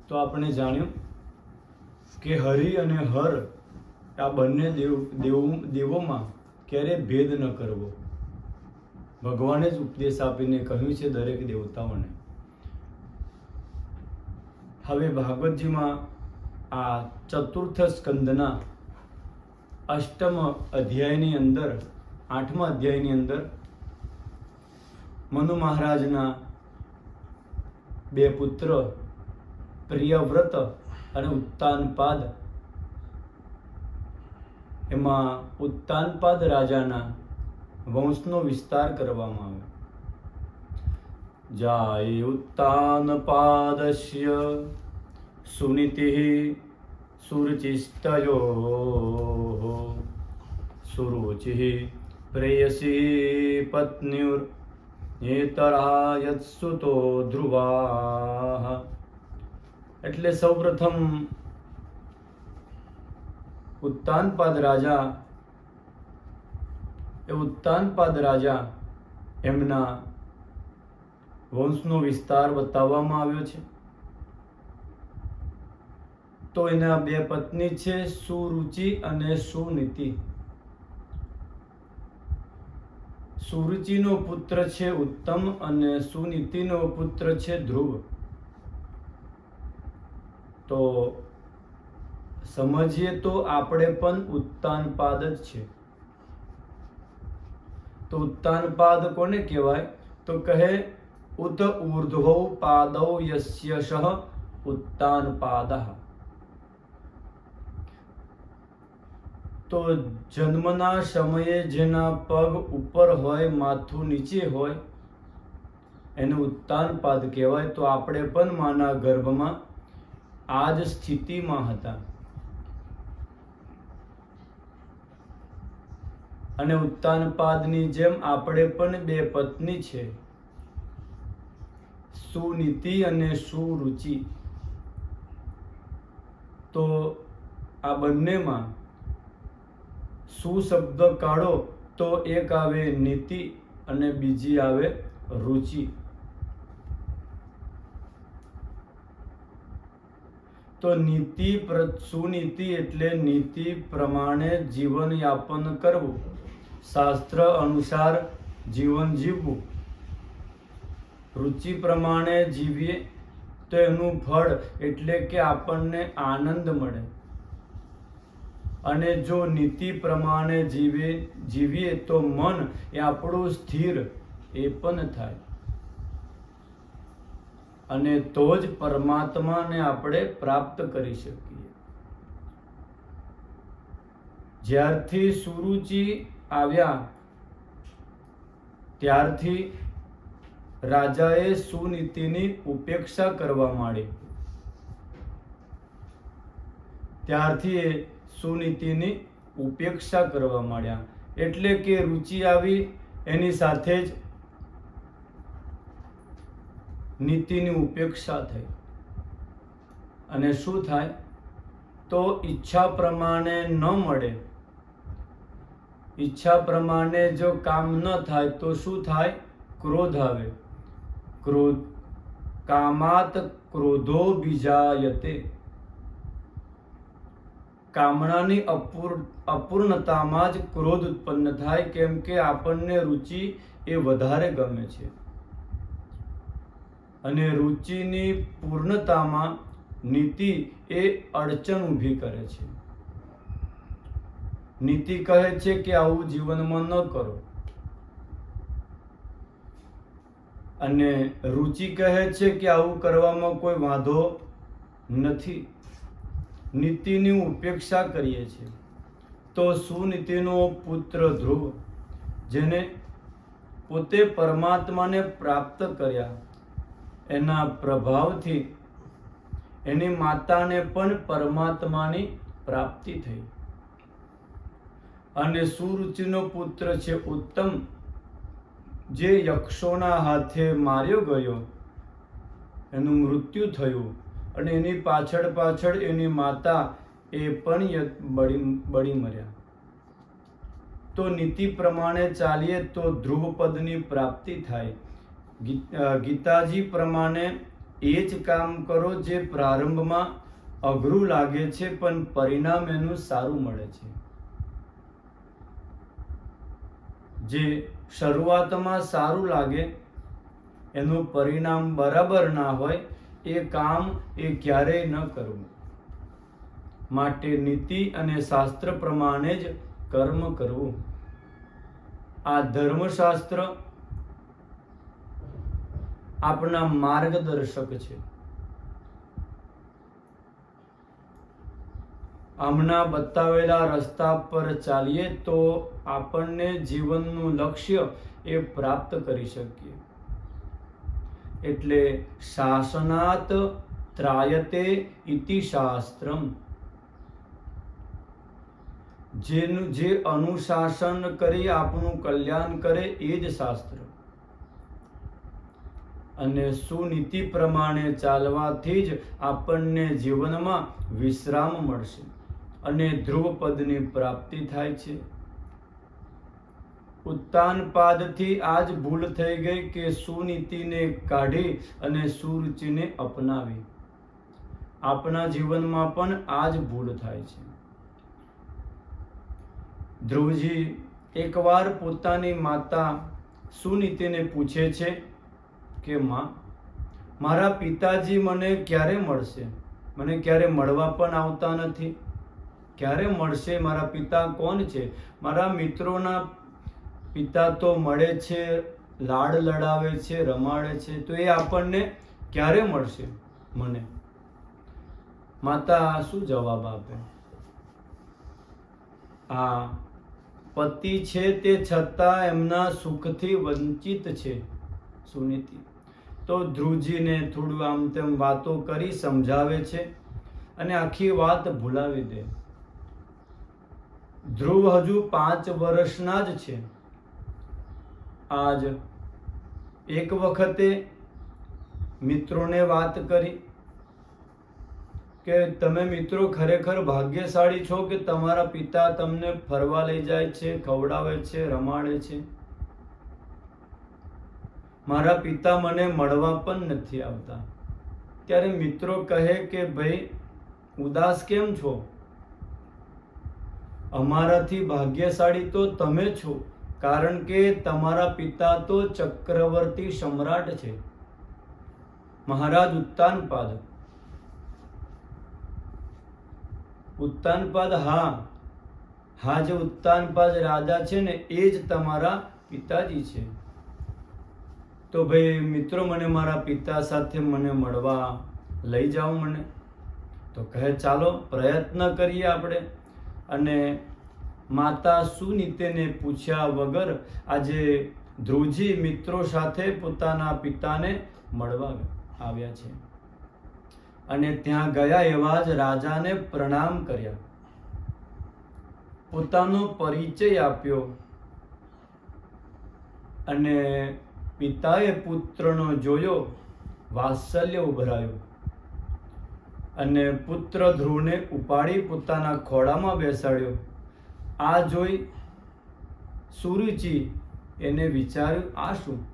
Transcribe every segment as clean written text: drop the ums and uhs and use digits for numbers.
તો આપણે જાણ્યું કે હરિ અને હર આ બંને દેવોમાં ક્યારે ભેદ ન કરવો. ભગવાને જ ઉપદેશ આપીને કહ્યું છે દરેક દેવતાઓને. હવે ભાગવતજીમાં આ ચતુર્થ સ્કંદના અષ્ટમ અધ્યાયની અંદર 8મા અધ્યાયની અંદર મનુ મહારાજના 2 પુત્ર પ્રિયવ્રત અને ઉત્તાનપાદ, એમાં ઉત્તાનપાદ રાજાના વંશનો વિસ્તાર કરવામાં આવ્યો. જાય ઉત્તાનપાદસ્ય સુનીતિઃ સુરુચિસ્તયોઃ સુરુચિઃ પ્રેયસી પત્ન્યુર્નેતરા યત્સુતો ધ્રુવાઃ. એટલે સૌપ્રથમ ઉત્તાનપાદ રાજા એમના વંશનો વિસ્તાર બતાવવામાં આવ્યો છે. તો એના 2 પત્ની છે, સુરુચિ અને સુનીતિ. સુરુચિનો પુત્ર છે ઉત્તમ અને સુનીતિનો પુત્ર છે ધ્રુવ. તો સમજીએ તો આપણે પણ ઉત્તાનપાદ જ છે. તો ઉત્તાનપાદ કોને કહેવાય? તો કહે ઉત ઊર્ધ્વૌ પાદૌ યસ્ય શઃ ઉત્તાનપાદઃ. તો જન્મના સમયે જેના પગ ઉપર હોય, માથું નીચે હોય, એને ઉત્તાનપાદ કહેવાય. તો આપણે પણ માના ગર્ભમાં આ જ સ્થિતિમાં હતા. અને ઉત્તાનપાદની જેમ આપણે પણ 2 પત્ની છે, સુનીતિ અને સુરુચિ. તો આ બંનેમાં સુ શબ્દ કાઢો તો એક આવે નીતિ અને બીજી આવે રુચિ. તો સુનીતિ એટલે નીતિ પ્રમાણે જીવન યાપન કરવું, શાસ્ત્ર અનુસાર જીવન જીવવું. રુચિ પ્રમાણે જીવીએ તો એનું ફળ એટલે કે આપણને આનંદ મળે. અને જો નીતિ પ્રમાણે જીવીએ તો મન એ આપણું સ્થિર એ પણ થાય. અને તો જ પરમાત્માને આપણે પ્રાપ્ત કરી શકીએ. જ્યારથી સુરુચિ આવ્યા ત્યારથી રાજાએ સુનીતિની ઉપેક્ષા કરવા માંડી. એટલે કે રુચિ આવી એની સાથે જ નીતિની ઉપેક્ષા થઈ. અને શું થાય? તો ઈચ્છા પ્રમાણે ન મળે, ઈચ્છા પ્રમાણે જો કામ ન થાય તો શું થાય? ક્રોધ આવે. કામાત ક્રોધો બીજાયતે. કામનાની અપૂર્ણતામાં જ ક્રોધ ઉત્પન્ન થાય. કેમ કે આપણને રુચિ એ વધારે ગમે છે. અને રુચિની પૂર્ણતામાં નીતિ એ અડચણ ઊભી કરે છે. નીતિ કહે છે કે આવું જીવનમાં ન કરો, અને રુચિ કહે છે કે આવું કરવામાં કોઈ વાંધો નથી. નીતિની ઉપેક્ષા કરીએ છીએ. તો સુનીતિનો પુત્ર ધ્રુવ, જેને પોતે પરમાત્માને પ્રાપ્ત કર્યા, એના પ્રભાવથી એની માતાને પણ પરમાત્માની પ્રાપ્તિ થઈ. અને સુરુચિનો પુત્ર છે ઉત્તમ, જે યક્ષોના હાથે માર્યો ગયો, એનું મૃત્યુ થયું. અને એની પાછળ એની માતા એ પણ બળી મર્યા. તો નીતિ પ્રમાણે ચાલીએ તો ધ્રુવપદની પ્રાપ્તિ થાય. ગીતાજી પ્રમાણે એ જ કામ કરો જે પ્રારંભમાં અઘરું લાગે છે પણ પરિણામ એનું સારું મળે છે. જે શરૂઆતમાં સારું લાગે એનું પરિણામ બરાબર ના હોય એ કામ એ ક્યારેય ન કરવું. માટે નીતિ અને શાસ્ત્ર પ્રમાણે જ કર્મ કરવું. આ ધર્મશાસ્ત્ર આપણા માર્ગદર્શક છે. આમના બતાવેલા રસ્તા પર ચાલીએ તો આપણને જીવનનું લક્ષ્ય એ પ્રાપ્ત કરી શકીએ. એટલે શાસનાત ત્રાયતે ઇતિ શાસ્ત્રમ. જે અનુશાસન કરી આપણું કલ્યાણ કરે એ જ શાસ્ત્ર. અને સુનીતિ પ્રમાણે ચાલવાથી જ આપણને જીવનમાં વિશ્રામ મળશે અને ધ્રુવ પદની પ્રાપ્તિ થાય છે. ઉત્તાનપાદથી આ જ ભૂલ થઈ ગઈ કે સુનીતિને કાઢી અને સુરુચિને અપનાવી. આપણા જીવનમાં પણ આ જ ભૂલ થાય છે. ધ્રુવજી એકવાર પોતાની માતા સુનીતિને પૂછે છે કે માં, મારા પિતાજી મને ક્યારે મળશે? મને ક્યારે મળવા પણ આવતા નથી. ક્યારે મળશે? મારા પિતા કોણ છે? મારા મિત્રોના પિતા તો મળે છે, લાડ લડાવે છે, રમાડે છે, તો એ આપણને ક્યારે મળશે? મને માતા શું જવાબ આપે? આ પતિ છે તે છતાં એમના સુખથી વંચિત છે સુનીતિ. તો ધ્રુવજીને થોડું આમ તેમ વાતો કરી સમજાવે છે અને આખી વાત ભૂલાવી દે. ધ્રુવ હજુ 5 વર્ષના જ છે. આજ એક વખતે મિત્રોને વાત કરી કે તમે મિત્રો ખરેખર ભાગ્યશાળી છો કે તમારા પિતા તમને ફરવા લઈ જાય છે, ખવડાવે છે, રમાડે છે. મારા પિતા મને મળવા પણ નથી આવતા. ત્યારે મિત્રો કહે કે ભાઈ ઉદાસ કેમ છો? અમારાથી ભાગ્યશાળી તો તમે છો, કારણ કે તમારા પિતા તો ચક્રવર્તી સમ્રાટ છે, મહારાજ ઉત્તાનપાદ. ઉત્તાનપાદ, હા જે ઉત્તાનપાદ રાજા છે ને એ જ તમારા પિતાજી છે. તો ભાઈ મિત્રો મને મારા પિતા સાથે મને મળવા લઈ જાઓ મને. તો કહે ચાલો પ્રયત્ન કરીએ આપણે. અને માતા સુનીતિને પૂછ્યા વગર આજે ધ્રુવજી મિત્રો સાથે પોતાના પિતાને મળવા આવ્યા છે. અને ત્યાં ગયા એવા જ રાજાને પ્રણામ કર્યા, પોતાનો પરિચય આપ્યો. અને પિતાએ પુત્રનો જોયો, વાત્સલ્ય ઉભરાયું અને પુત્ર ધ્રુવને ઉપાડી પોતાના ખોળામાં બેસાડ્યો. આ જોઈ સુરુચિ એને વિચાર્યું, આ શું?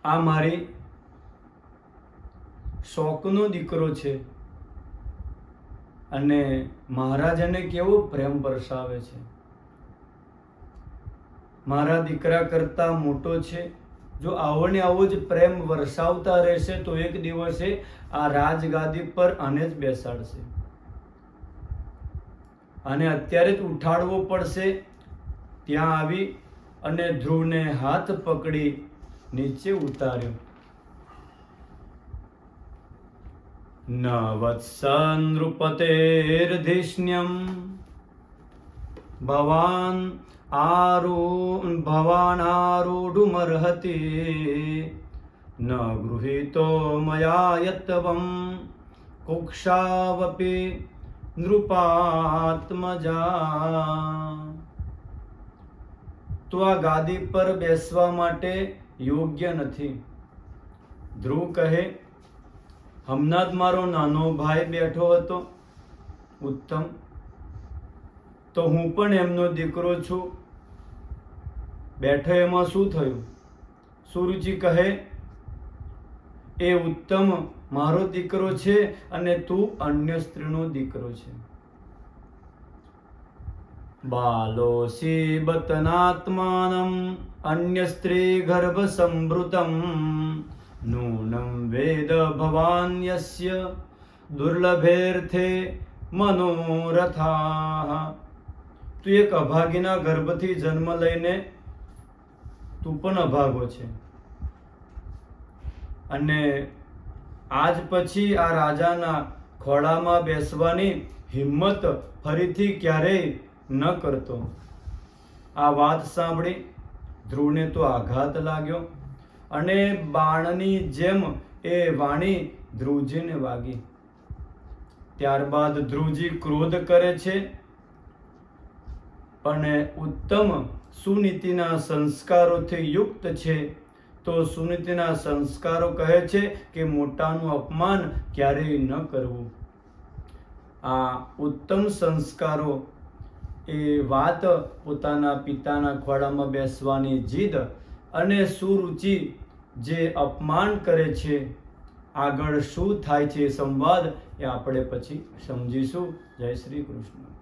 આ મારી શોકનો દીકરો છે અને મહારાજાને કેવો પ્રેમ બરસાવે છે. મારા દીકરા કરતા મોટો છે. જો આવો ને આવો જ પ્રેમ વરસાવતા રહેશે તો એક દિવસે આ રાજગાદી પર આને જ બેસાડશે. અને અત્યારે જ ઉઠાડવો પડશે. ત્યાં આવી અને ધ્રુવને હાથ પકડી નીચે ઉતાર્યો. ન વત્સન નૃપતેર્ધિષ્ણ્યમ ભવાન આરૂઢુમર્હતિ ન ગૃહીતો મયા યત્વમ કુક્ષાવપી નૃપાત્મજા. તો આ ગાદી પર બેસવા માટે યોગ્ય નથી. ધ્રુવ કહે, હમણાં જ મારો નાનો ભાઈ બેઠો હતો ઉત્તમ, તો હું પણ એમનો દીકરો છું, બેઠો એમાં શું થયું? સુરુચિ કહે, એ ઉત્તમ મારો દીકરો છે અને તું અન્ય સ્ત્રીનો દીકરો છે. બાલોસી બતનાત્માનમ અન્ય સ્ત્રી ગર્ભ સંભૃતમ નૂનમ વેદ ભવાન યસ્ય દુર્લભેર્થે મનોરથા. તું એક અભાગીના ગર્ભથી જન્મ લઈને તું પણ અભાગો છે અને આજ પછી આ રાજાના ખોળામાં બેસવાની હિંમત ફરીથી ક્યારેય ન કરતો. આ વાત સાંભળી ધ્રુવને તો આઘાત લાગ્યો અને બાણની જેમ એ વાણી ધ્રુવજીને વાગી. ત્યારબાદ ધ્રુવજી ક્રોધ કરે છે અને ઉત્તમ સુનીતિના સંસ્કારોથી યુક્ત છે. તો સુનીતિના સંસ્કારો કહે છે કે મોટાનું અપમાન ક્યારેય ન કરવું. આ ઉત્તમ સંસ્કારો એ વાત પોતાના પિતાના ખોળામાં બેસવાની જીદ અને સુરુચિ જે અપમાન કરે છે, આગળ શું થાય છે સંવાદ એ આપણે પછી સમજીશું. જય શ્રી કૃષ્ણ.